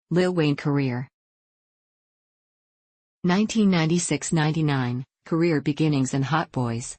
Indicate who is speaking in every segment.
Speaker 1: Lil Wayne career. 1996–99, career beginnings and Hot Boys.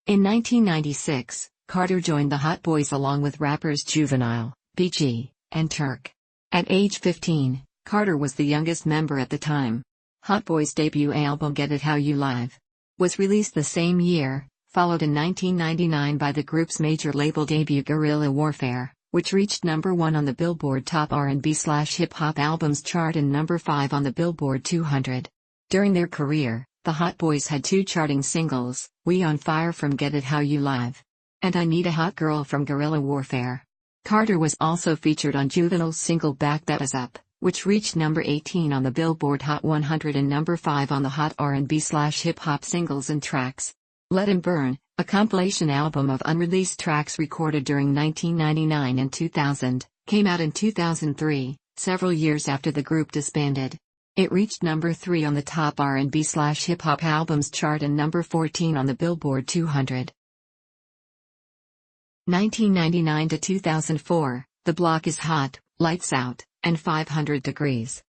Speaker 1: In 1996, Carter joined the Hot Boys along with rappers Juvenile, BG, and Turk. At age 15, Carter was the youngest member at the time. Hot Boys' debut album Get It How You Live was released the same year, followed in 1999 by the group's major label debut Guerrilla Warfare, which reached number 1 on the Billboard Top R&B/Hip Hop Albums chart and number 5 on the Billboard 200. During their career, the Hot Boys had 2 charting singles, We on Fire from Get It How You Live, and I Need a Hot Girl from Guerrilla Warfare. Carter was also featured on Juvenile's single Back That Is Up, which reached number 18 on the Billboard Hot 100 and number 5 on the Hot R&B/Hip Hop Singles and Tracks. Let 'Em Burn, a compilation album of unreleased tracks recorded during 1999 and 2000, came out in 2003, several years after the group disbanded. It reached number 3 on the Top R&B/Hip Hop Albums chart and number 14 on the Billboard 200. 1999 to 2004, The Block Is Hot, Lights Out, and 500 Degreez.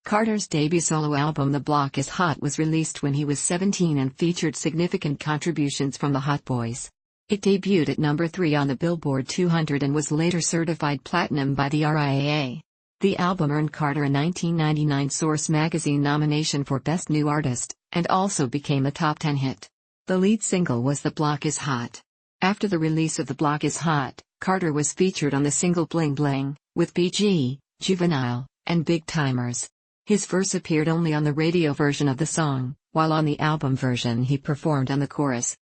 Speaker 1: Carter's debut solo album The Block Is Hot was released when he was 17 and featured significant contributions from the Hot Boys. It debuted at number 3 on the Billboard 200 and was later certified platinum by the RIAA. The album earned Carter a 1999 Source magazine nomination for Best New Artist, and also became a top 10 hit. The lead single was The Block Is Hot. After the release of The Block Is Hot, Carter was featured on the single Bling Bling, with BG, Juvenile, and Big Timers. His verse appeared only on the radio version of the song, while on the album version he performed on the chorus.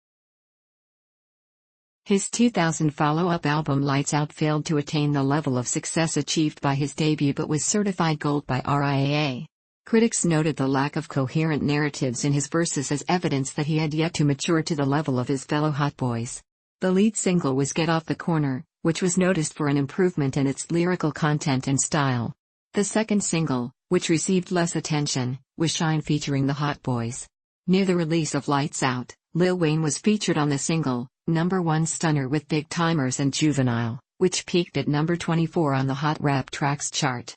Speaker 1: His 2000 follow-up album Lights Out failed to attain the level of success achieved by his debut but was certified gold by RIAA. Critics noted the lack of coherent narratives in his verses as evidence that he had yet to mature to the level of his fellow Hot Boys. The lead single was Get Off the Corner, which was noticed for an improvement in its lyrical content and style. The second single, which received less attention, was Shine featuring the Hot Boys. Near the release of Lights Out, Lil Wayne was featured on the single, number 1 Stunner with Big Timers and Juvenile, which peaked at number 24 on the Hot Rap Tracks chart.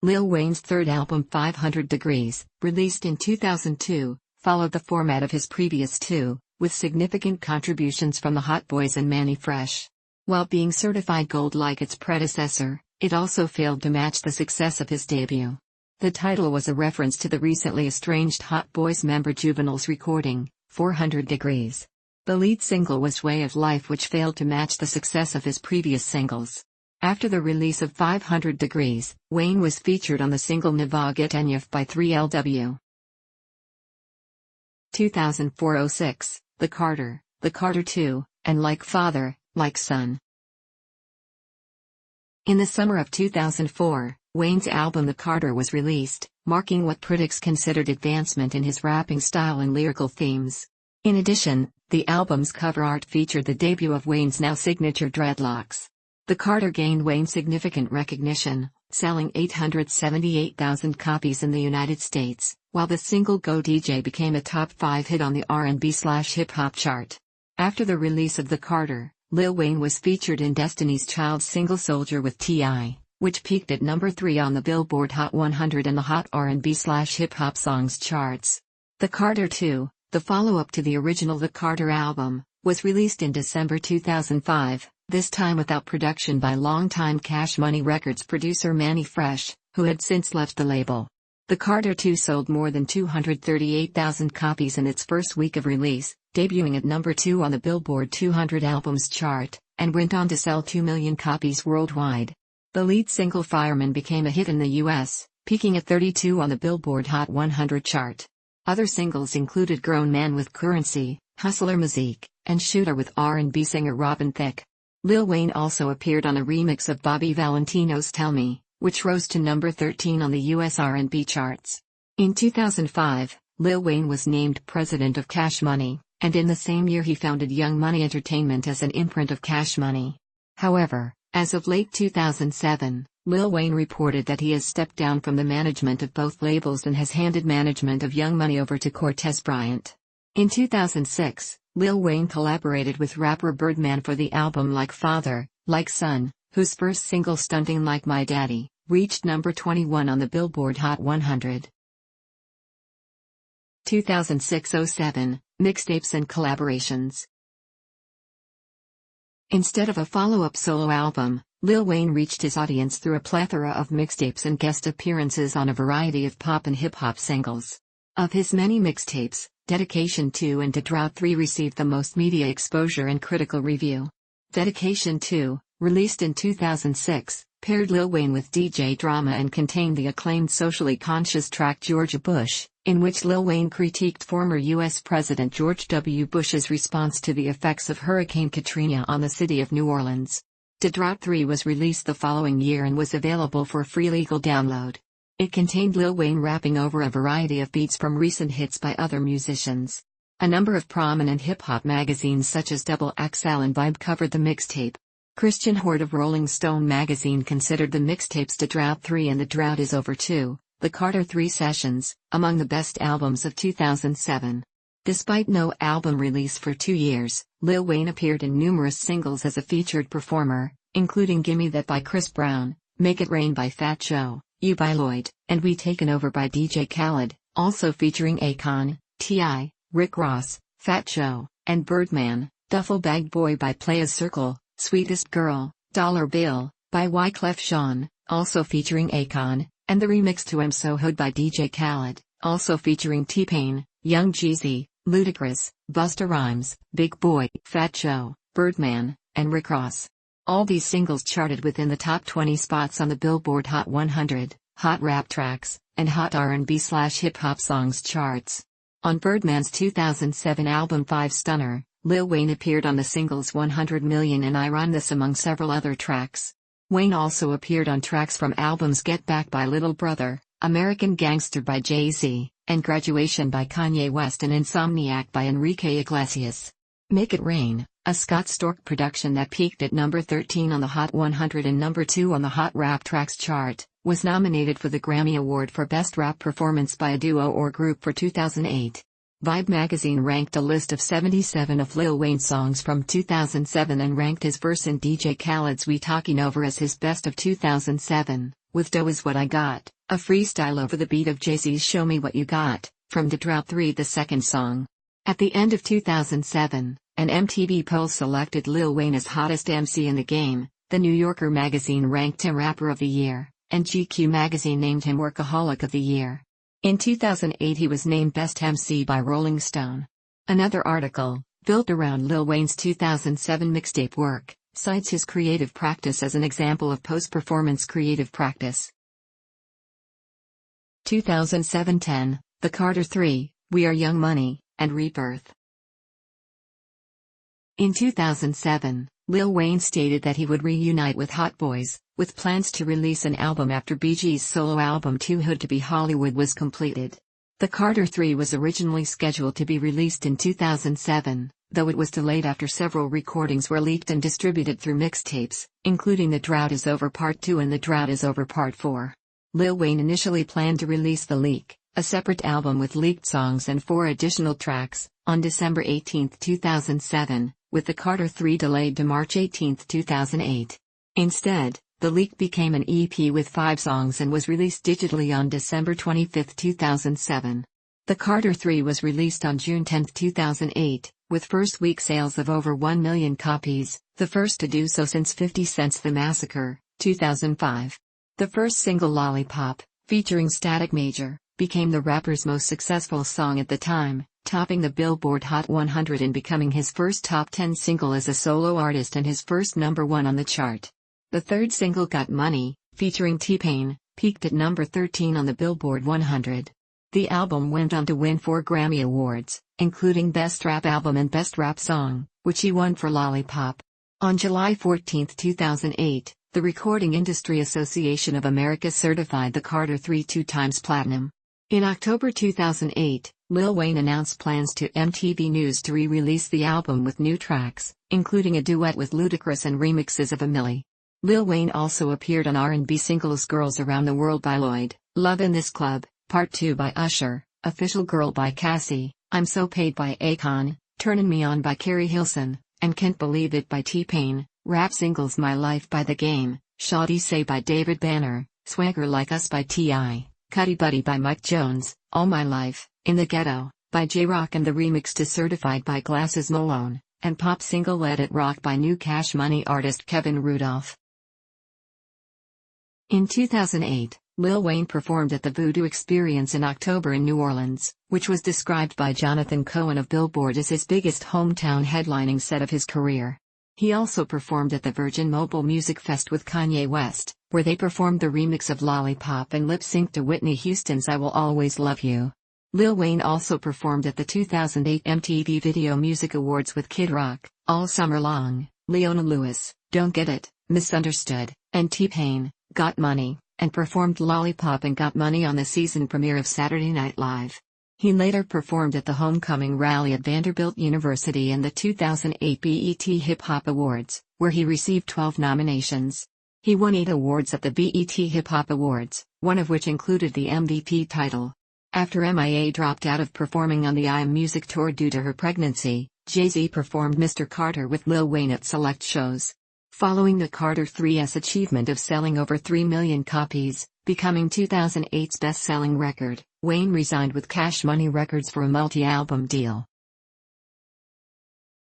Speaker 1: Lil Wayne's third album 500 Degreez, released in 2002, followed the format of his previous 2, with significant contributions from the Hot Boys and Mannie Fresh. While being certified gold like its predecessor, it also failed to match the success of his debut. The title was a reference to the recently estranged Hot Boys member Juvenile's recording, 400 Degreez. The lead single was Way of Life, which failed to match the success of his previous singles. After the release of 500 Degreez, Wayne was featured on the single Neva Getanyef by 3LW. 2004-06, The Carter 2, and Like Father, Like Son. In the summer of 2004, Wayne's album The Carter was released, marking what critics considered advancement in his rapping style and lyrical themes. In addition, the album's cover art featured the debut of Wayne's now signature dreadlocks. The Carter gained Wayne significant recognition, selling 878,000 copies in the United States, while the single Go DJ became a top 5 hit on the R&B/hip hop chart. After the release of The Carter, Lil Wayne was featured in Destiny's Child's single Soldier with T.I., which peaked at number 3 on the Billboard Hot 100 and the Hot R&B/hip hop songs charts. The Carter 2, the follow-up to the original The Carter album, was released in December 2005, this time without production by longtime Cash Money Records producer Mannie Fresh, who had since left the label. The Carter 2 sold more than 238,000 copies in its first week of release, debuting at number 2 on the Billboard 200 Albums chart, and went on to sell 2 million copies worldwide. The lead single Fireman became a hit in the US, peaking at 32 on the Billboard Hot 100 chart. Other singles included Grown Man with Currency, Hustler Musique, and Shooter with R&B singer Robin Thicke. Lil Wayne also appeared on a remix of Bobby Valentino's Tell Me, which rose to number 13 on the US R&B charts. In 2005, Lil Wayne was named president of Cash Money, and in the same year he founded Young Money Entertainment as an imprint of Cash Money. However, as of late 2007, Lil Wayne reported that he has stepped down from the management of both labels and has handed management of Young Money over to Cortez Bryant. In 2006, Lil Wayne collaborated with rapper Birdman for the album Like Father, Like Son, whose first single Stunting Like My Daddy reached number 21 on the Billboard Hot 100. 2006-07, Mixtapes and Collaborations. Instead of a follow-up solo album, Lil Wayne reached his audience through a plethora of mixtapes and guest appearances on a variety of pop and hip-hop singles. Of his many mixtapes, Dedication 2 and To Drought 3 received the most media exposure and critical review. Dedication 2, released in 2006, paired Lil Wayne with DJ Drama and contained the acclaimed socially conscious track Georgia Bush, in which Lil Wayne critiqued former U.S. President George W. Bush's response to the effects of Hurricane Katrina on the city of New Orleans. To Drought 3 was released the following year and was available for free legal download. It contained Lil Wayne rapping over a variety of beats from recent hits by other musicians. A number of prominent hip-hop magazines such as Double XL and Vibe covered the mixtape. Christian Hort of Rolling Stone magazine considered the mixtapes To Drought 3 and The Drought Is Over 2, The Carter 3 Sessions, among the best albums of 2007. Despite no album release for 2 years, Lil Wayne appeared in numerous singles as a featured performer, including Gimme That by Chris Brown, Make It Rain by Fat Joe, You by Lloyd, and We Taken Over by DJ Khaled, also featuring Akon, T.I., Rick Ross, Fat Joe, and Birdman, Duffel Bag Boy by Playaz Circle, Sweetest Girl, Dollar Bill, by Wyclef Jean, also featuring Akon, and the remix to I'm So Hood by DJ Khaled, also featuring T-Pain, Young Jeezy, Ludacris, Busta Rhymes, Big Boy, Fat Joe, Birdman, and Rick Ross. All these singles charted within the top 20 spots on the Billboard Hot 100, Hot Rap Tracks, and Hot R&B/Hip Hop Songs charts. On Birdman's 2007 album 5 Stunner, Lil Wayne appeared on the singles 100 Million and I Run This among several other tracks. Wayne also appeared on tracks from albums Get Back by Little Brother, American Gangster by Jay-Z, and Graduation by Kanye West and Insomniac by Enrique Iglesias. Make It Rain, a Scott Storch production that peaked at number 13 on the Hot 100 and number 2 on the Hot Rap Tracks chart, was nominated for the Grammy Award for Best Rap Performance by a Duo or Group for 2008. Vibe magazine ranked a list of 77 of Lil Wayne's songs from 2007 and ranked his verse in DJ Khaled's We Talking Over as his best of 2007, with Dough Is What I Got, a freestyle over the beat of Jay-Z's Show Me What You Got, from To Drought 3 the second song. At the end of 2007, an MTV poll selected Lil Wayne as hottest MC in the game, The New Yorker magazine ranked him Rapper of the Year, and GQ magazine named him Workaholic of the Year. In 2008 he was named Best MC by Rolling Stone. Another article, built around Lil Wayne's 2007 mixtape work, cites his creative practice as an example of post-performance creative practice. 2007-10, The Carter 3, We Are Young Money, and Rebirth. In 2007, Lil Wayne stated that he would reunite with Hot Boys, with plans to release an album after BG's solo album Too Hood to Be Hollywood was completed. The Carter 3 was originally scheduled to be released in 2007, though it was delayed after several recordings were leaked and distributed through mixtapes, including The Drought Is Over Part 2 and The Drought Is Over Part 4. Lil Wayne initially planned to release The Leak, a separate album with leaked songs and 4 additional tracks, on December 18, 2007, with The Carter 3 delayed to March 18, 2008. Instead, The Leak became an EP with 5 songs and was released digitally on December 25, 2007. The Carter 3 was released on June 10, 2008, with first week sales of over 1 million copies, the first to do so since 50 Cent's The Massacre, 2005. The first single Lollipop, featuring Static Major, became the rapper's most successful song at the time, topping the Billboard Hot 100 and becoming his first top 10 single as a solo artist and his first number 1 on the chart. The third single Got Money, featuring T-Pain, peaked at number 13 on the Billboard 100. The album went on to win 4 Grammy Awards, including Best Rap Album and Best Rap Song, which he won for Lollipop. On July 14, 2008, the Recording Industry Association of America certified The Carter 3 2 times platinum. In October 2008, Lil Wayne announced plans to MTV News to re-release the album with new tracks, including a duet with Ludacris and remixes of A Milli. Lil Wayne also appeared on R&B singles Girls Around the World by Lloyd, Love in This Club, Part 2 by Usher, Official Girl by Cassie, I'm So Paid by Akon, Turnin' Me On by Carrie Hilson, and Can't Believe It by T-Pain. Rap singles My Life by The Game, Shawty Say by David Banner, Swagger Like Us by T.I., Cuddy Buddy by Mike Jones, All My Life, In the Ghetto, by J-Rock and the remix to Certified by Glasses Malone, and pop single Let It Rock by new Cash Money artist Kevin Rudolph. In 2008, Lil Wayne performed at the Voodoo Experience in October in New Orleans, which was described by Jonathan Cohen of Billboard as his biggest hometown headlining set of his career. He also performed at the Virgin Mobile Music Fest with Kanye West, where they performed the remix of Lollipop and lip-synced to Whitney Houston's I Will Always Love You. Lil Wayne also performed at the 2008 MTV Video Music Awards with Kid Rock, All Summer Long, Leona Lewis, Don't Get It, Misunderstood, and T-Pain, Got Money, and performed Lollipop and Got Money on the season premiere of Saturday Night Live. He later performed at the Homecoming Rally at Vanderbilt University and the 2008 BET Hip Hop Awards, where he received 12 nominations. He won 8 awards at the BET Hip Hop Awards, one of which included the MVP title. After MIA dropped out of performing on the I Am Music tour due to her pregnancy, Jay-Z performed Mr. Carter with Lil Wayne at select shows. Following the Carter 3's achievement of selling over 3 million copies, becoming 2008's best-selling record, Wayne resigned with Cash Money Records for a multi-album deal.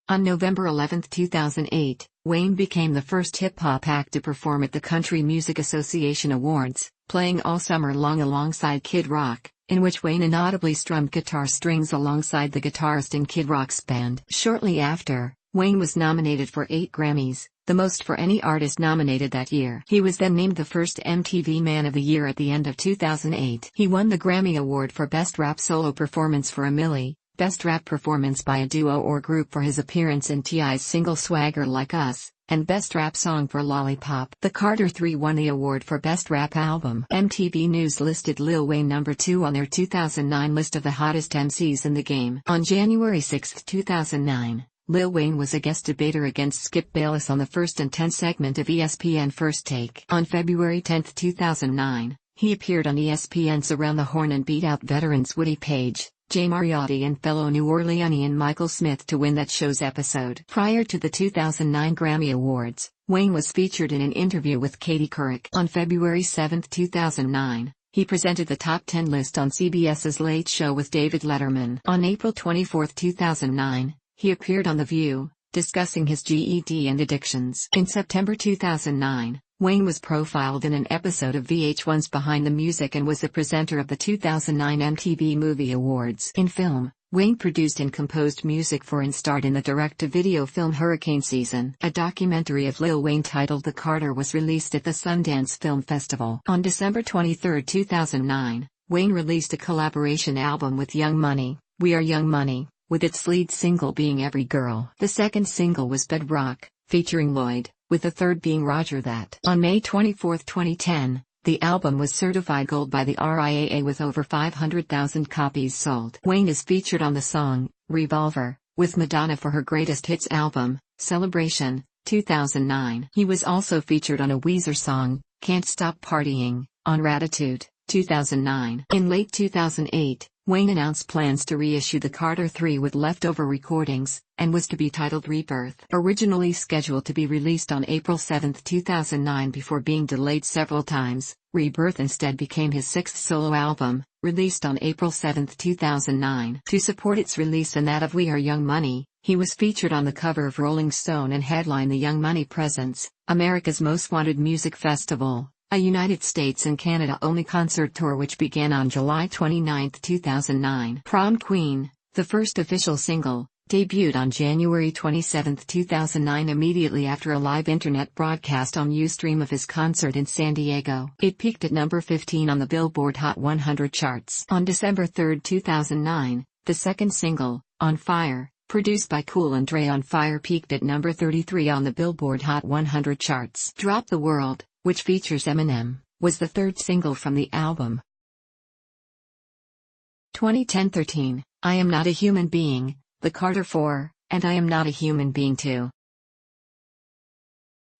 Speaker 1: On November 11, 2008, Wayne became the first hip-hop act to perform at the Country Music Association Awards, playing All Summer Long alongside Kid Rock, in which Wayne inaudibly strummed guitar strings alongside the guitarist in Kid Rock's band. Shortly after, Wayne was nominated for 8 Grammys, the most for any artist nominated that year. He was then named the first MTV Man of the Year at the end of 2008. He won the Grammy Award for Best Rap Solo Performance for A Milli, Best Rap Performance by a Duo or Group for his appearance in T.I.'s single Swagger Like Us, and Best Rap Song for Lollipop. The Carter 3 won the award for Best Rap Album. MTV News listed Lil Wayne number 2 on their 2009 list of the hottest MCs in the game. On January 6, 2009, Lil Wayne was a guest debater against Skip Bayless on the First and 10 segment of ESPN First Take. On February 10, 2009, he appeared on ESPN's Around the Horn and beat out veterans Woody Page, Jay Mariotti and fellow New Orleanian Michael Smith to win that show's episode. Prior to the 2009 Grammy Awards, Wayne was featured in an interview with Katie Couric. On February 7, 2009, he presented the top 10 list on CBS's Late Show with David Letterman. On April 24, 2009, he appeared on The View, discussing his GED and addictions. In September 2009, Wayne was profiled in an episode of VH1's Behind the Music and was the presenter of the 2009 MTV Movie Awards. In film, Wayne produced and composed music for and starred in the direct-to-video film Hurricane Season. A documentary of Lil Wayne titled The Carter was released at the Sundance Film Festival. On December 23, 2009, Wayne released a collaboration album with Young Money, We Are Young Money, with its lead single being Every Girl. The second single was Bedrock, featuring Lloyd, with the third being Roger That. On May 24, 2010, the album was certified gold by the RIAA with over 500,000 copies sold. Wayne is featured on the song, Revolver, with Madonna for her Greatest Hits album, Celebration, 2009. He was also featured on a Weezer song, Can't Stop Partying, on Ratitude, 2009. In late 2008, Wayne announced plans to reissue the Carter 3 with leftover recordings, and was to be titled Rebirth. Originally scheduled to be released on April 7, 2009 before being delayed several times, Rebirth instead became his 6th solo album, released on April 7, 2009. To support its release and that of We Are Young Money, he was featured on the cover of Rolling Stone and headlined the Young Money Presents, America's Most Wanted Music Festival, a United States and Canada-only concert tour which began on July 29, 2009. Prom Queen, the first official single, debuted on January 27, 2009 immediately after a live internet broadcast on Ustream of his concert in San Diego. It peaked at number 15 on the Billboard Hot 100 charts. On December 3, 2009, the second single, On Fire, produced by Kool and Dre On Fire peaked at number 33 on the Billboard Hot 100 charts. Drop the World, which features Eminem, was the third single from the album. 2010-13, I Am Not a Human Being, The Carter 4, and I Am Not a Human Being 2.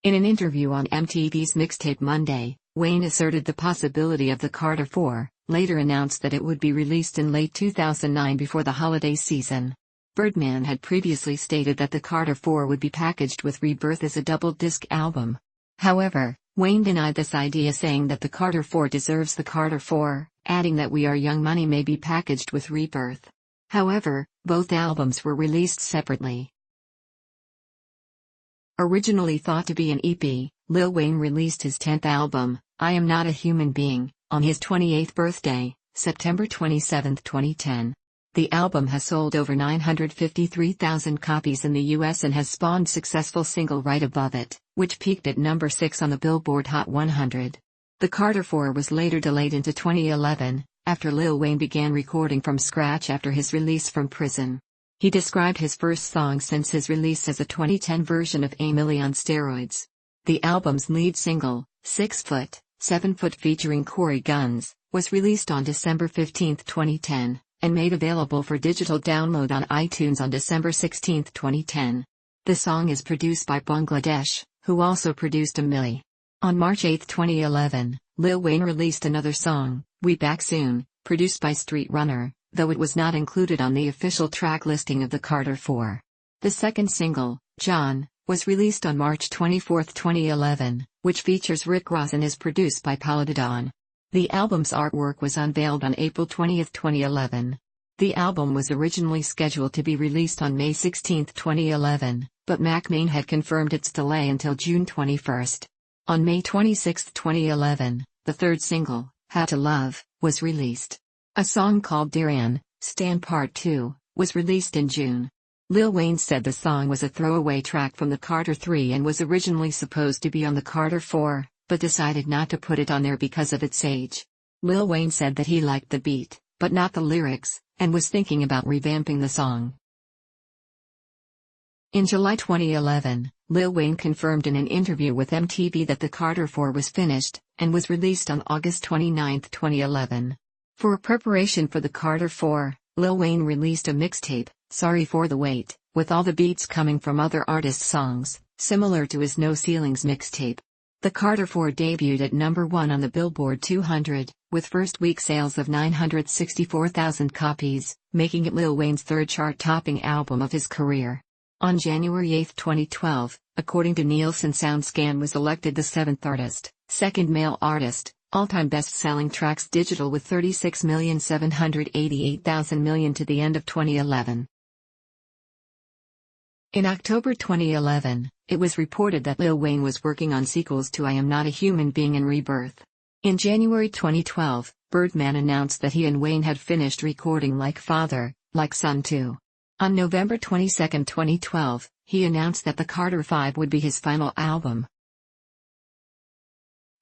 Speaker 1: In an interview on MTV's Mixtape Monday, Wayne asserted the possibility of The Carter 4, later announced that it would be released in late 2009 before the holiday season. Birdman had previously stated that the Carter 4 would be packaged with Rebirth as a double-disc album. However, Wayne denied this idea, saying that the Carter 4 deserves the Carter 4, adding that We Are Young Money may be packaged with Rebirth. However, both albums were released separately. Originally thought to be an EP, Lil Wayne released his 10th album, I Am Not a Human Being, on his 28th birthday, September 27, 2010. The album has sold over 953,000 copies in the US and has spawned successful single Right Above It, which peaked at number 6 on the Billboard Hot 100. The Carter 4 was later delayed into 2011, after Lil Wayne began recording from scratch after his release from prison. He described his first song since his release as a 2010 version of A Milli on steroids. The album's lead single, 6 Foot, 7 Foot featuring Corey Guns, was released on December 15, 2010. And made available for digital download on iTunes on December 16, 2010. The song is produced by Bangladesh, who also produced A Milli. On March 8, 2011, Lil Wayne released another song, We Back Soon, produced by Street Runner, though it was not included on the official track listing of the Carter 4. The second single, John, was released on March 24, 2011, which features Rick Ross and is produced by Paladadon. The album's artwork was unveiled on April 20, 2011. The album was originally scheduled to be released on May 16, 2011, but McMahon had confirmed its delay until June 21. On May 26, 2011, the third single, How to Love, was released. A song called Dear Ann, Stan Part 2, was released in June. Lil Wayne said the song was a throwaway track from the Carter 3 and was originally supposed to be on the Carter 4. But decided not to put it on there because of its age. Lil Wayne said that he liked the beat, but not the lyrics, and was thinking about revamping the song. In July 2011, Lil Wayne confirmed in an interview with MTV that the Carter 4 was finished, and was released on August 29, 2011. For preparation for the Carter 4, Lil Wayne released a mixtape, Sorry for the Wait, with all the beats coming from other artists' songs, similar to his No Ceilings mixtape. The Carter 4 debuted at number 1 on the Billboard 200, with first-week sales of 964,000 copies, making it Lil Wayne's third chart-topping album of his career. On January 8, 2012, according to Nielsen SoundScan, was elected the 7th artist, second male artist, all-time best-selling tracks digital with 36,788,000 million to the end of 2011. In October 2011, it was reported that Lil Wayne was working on sequels to I Am Not a Human Being and Rebirth. In January 2012, Birdman announced that he and Wayne had finished recording Like Father, Like Son 2. On November 22, 2012, he announced that the Carter 5 would be his final album.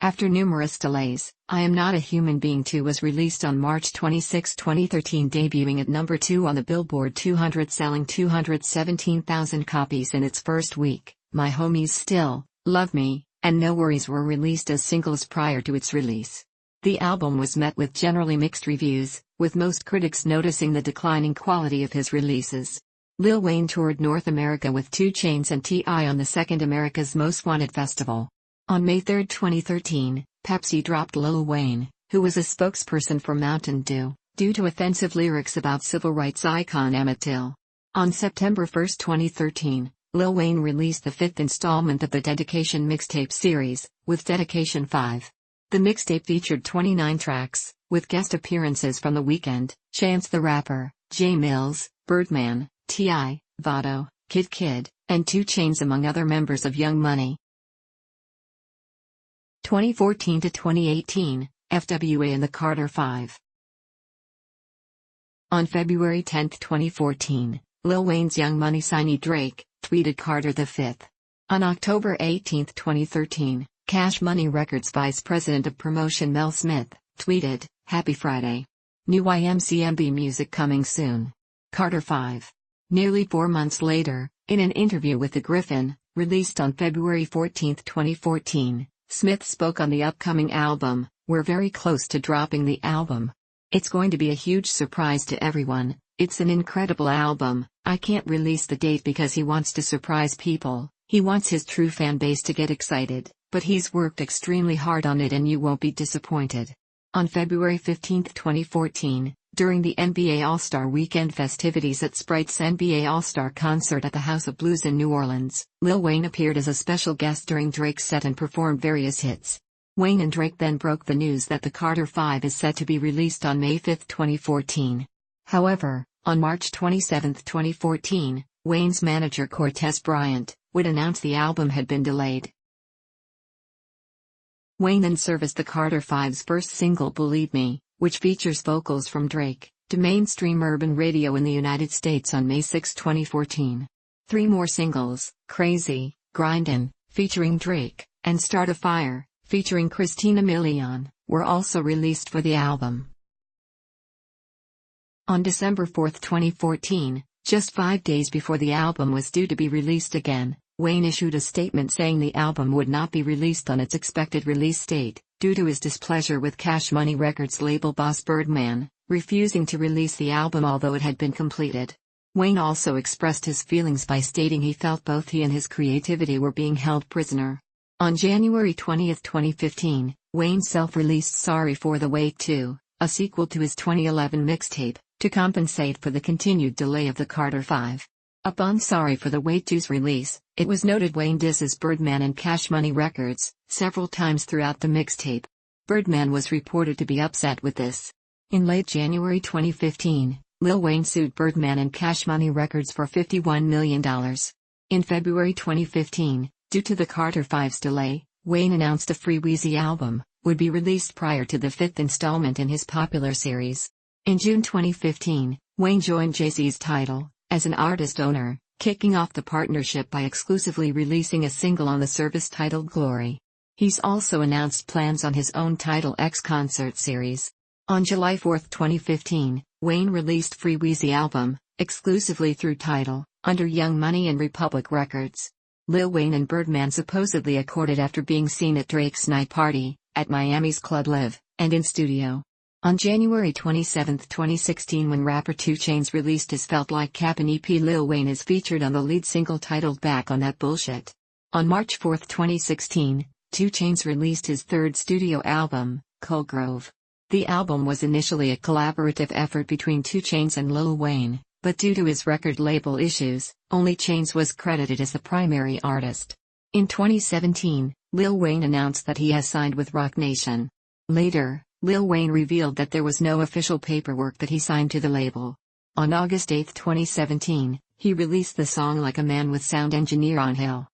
Speaker 1: After numerous delays, I Am Not a Human Being 2 was released on March 26, 2013, debuting at number 2 on the Billboard 200, selling 217,000 copies in its first week. My Homies Still, Love Me, and No Worries were released as singles prior to its release. The album was met with generally mixed reviews, with most critics noticing the declining quality of his releases. Lil Wayne toured North America with 2 Chainz and T.I. on the second America's Most Wanted festival. On May 3, 2013, Pepsi dropped Lil Wayne, who was a spokesperson for Mountain Dew, due to offensive lyrics about civil rights icon Emmett Till. On September 1, 2013, Lil Wayne released the 5th installment of the Dedication mixtape series, with Dedication 5. The mixtape featured 29 tracks, with guest appearances from The Weeknd, Chance the Rapper, J Mills, Birdman, T.I., Vado, Kid, and 2 Chainz, among other members of Young Money. 2014 to 2018, FWA and the Carter 5. On February 10, 2014, Lil Wayne's Young Money signee Drake tweeted Carter the 5th. On October 18, 2013, Cash Money Records Vice President of Promotion Mel Smith tweeted, Happy Friday. New YMCMB music coming soon. Carter 5. Nearly 4 months later, in an interview with The Griffin, released on February 14, 2014, Smith spoke on the upcoming album. We're very close to dropping the album. It's going to be a huge surprise to everyone. It's an incredible album. I can't release the date because he wants to surprise people. He wants his true fan base to get excited, but he's worked extremely hard on it and you won't be disappointed. On February 15, 2014, During the NBA All-Star Weekend festivities at Sprite's NBA All-Star concert at the House of Blues in New Orleans, Lil Wayne appeared as a special guest during Drake's set and performed various hits. Wayne and Drake then broke the news that the Carter 5 is set to be released on May 5, 2014. However, on March 27, 2014, Wayne's manager Cortez Bryant would announce the album had been delayed. Wayne then serviced the Carter 5's first single Believe Me, which features vocals from Drake, to mainstream urban radio in the United States on May 6, 2014. 3 more singles, Crazy, Grindin', featuring Drake, and Start a Fire, featuring Christina Milian, were also released for the album. On December 4, 2014, just 5 days before the album was due to be released again, Wayne issued a statement saying the album would not be released on its expected release date, due to his displeasure with Cash Money Records label boss Birdman, refusing to release the album although it had been completed. Wayne also expressed his feelings by stating he felt both he and his creativity were being held prisoner. On January 20, 2015, Wayne self-released Sorry for the Wait 2, a sequel to his 2011 mixtape, to compensate for the continued delay of the Carter 5. Upon Sorry for the Wait 2's release, it was noted Wayne disses Birdman and Cash Money Records several times throughout the mixtape. Birdman was reported to be upset with this. In late January 2015, Lil Wayne sued Birdman and Cash Money Records for $51 million. In February 2015, due to the Carter 5's delay, Wayne announced a Free Weezy album would be released prior to the 5th installment in his popular series. In June 2015, Wayne joined Jay-Z's Tidal as an artist owner, kicking off the partnership by exclusively releasing a single on the service titled Glory. He's also announced plans on his own Tidal X concert series. On July 4, 2015, Wayne released Free Weezy album, exclusively through Tidal, under Young Money and Republic Records. Lil Wayne and Birdman supposedly accorded after being seen at Drake's night party, at Miami's Club Live, and in studio. On January 27, 2016, when rapper 2 Chainz released his Felt Like Cap'n EP, Lil Wayne is featured on the lead single titled Back on That Bullshit. On March 4, 2016, 2 Chainz released his third studio album, Cold Grove. The album was initially a collaborative effort between 2 Chainz and Lil Wayne, but due to his record label issues, only Chainz was credited as the primary artist. In 2017, Lil Wayne announced that he has signed with Roc Nation. Later, Lil Wayne revealed that there was no official paperwork that he signed to the label. On August 8, 2017, he released the song Like a Man with sound engineer on Hill.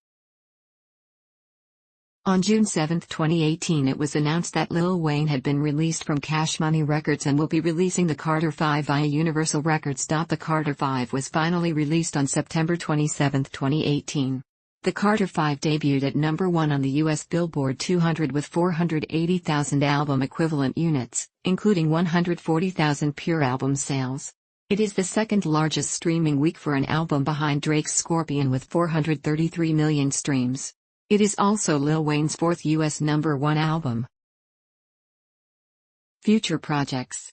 Speaker 1: On June 7, 2018, it was announced that Lil Wayne had been released from Cash Money Records and will be releasing the Carter 5 via Universal Records. The Carter 5 was finally released on September 27, 2018. The Carter 5 debuted at number 1 on the U.S. Billboard 200 with 480,000 album equivalent units, including 140,000 pure album sales. It is the second largest streaming week for an album behind Drake's Scorpion with 433 million streams. It is also Lil Wayne's 4th U.S. number 1 album. Future projects.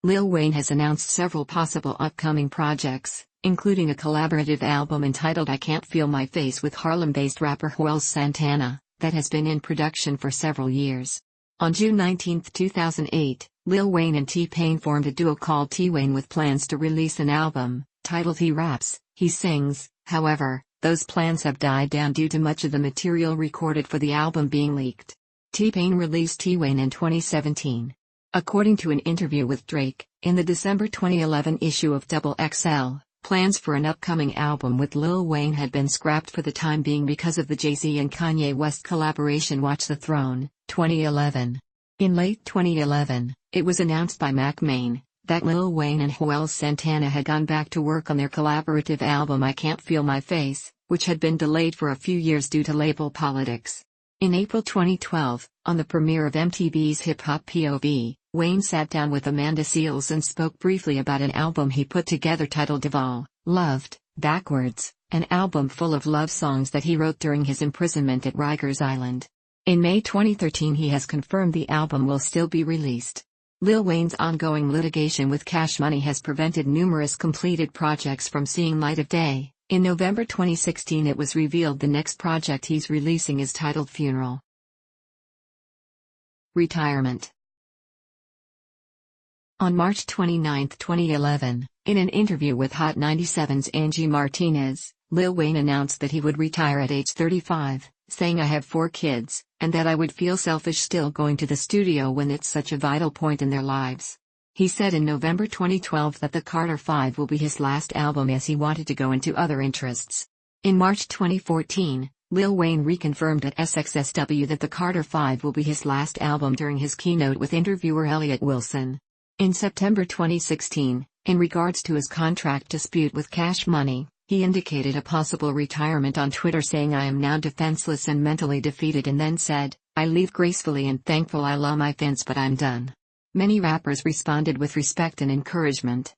Speaker 1: Lil Wayne has announced several possible upcoming projects, including a collaborative album entitled I Can't Feel My Face with Harlem-based rapper Juelz Santana, that has been in production for several years. On June 19, 2008, Lil Wayne and T-Pain formed a duo called T-Wayne with plans to release an album, titled He Raps, He Sings. However, those plans have died down due to much of the material recorded for the album being leaked. T-Pain released T-Wayne in 2017. According to an interview with Drake, in the December 2011 issue of Double XL, plans for an upcoming album with Lil Wayne had been scrapped for the time being because of the Jay-Z and Kanye West collaboration Watch the Throne, 2011. In late 2011, it was announced by Mac Main that Lil Wayne and Juelz Santana had gone back to work on their collaborative album I Can't Feel My Face, which had been delayed for a few years due to label politics. In April 2012, on the premiere of MTV's Hip Hop POV, Wayne sat down with Amanda Seales and spoke briefly about an album he put together titled Duval, Loved, Backwards, an album full of love songs that he wrote during his imprisonment at Rikers Island. In May 2013, he has confirmed the album will still be released. Lil Wayne's ongoing litigation with Cash Money has prevented numerous completed projects from seeing light of day. In November 2016, it was revealed the next project he's releasing is titled Funeral. Retirement. On March 29, 2011, in an interview with Hot 97's Angie Martinez, Lil Wayne announced that he would retire at age 35, saying, "I have 4 kids, and that I would feel selfish still going to the studio when it's such a vital point in their lives." He said in November 2012 that the Carter 5 will be his last album as he wanted to go into other interests. In March 2014, Lil Wayne reconfirmed at SXSW that the Carter 5 will be his last album during his keynote with interviewer Elliott Wilson. In September 2016, in regards to his contract dispute with Cash Money, he indicated a possible retirement on Twitter, saying, "I am now defenseless and mentally defeated," and then said, "I leave gracefully and thankful. I love my fans, but I'm done." Many rappers responded with respect and encouragement.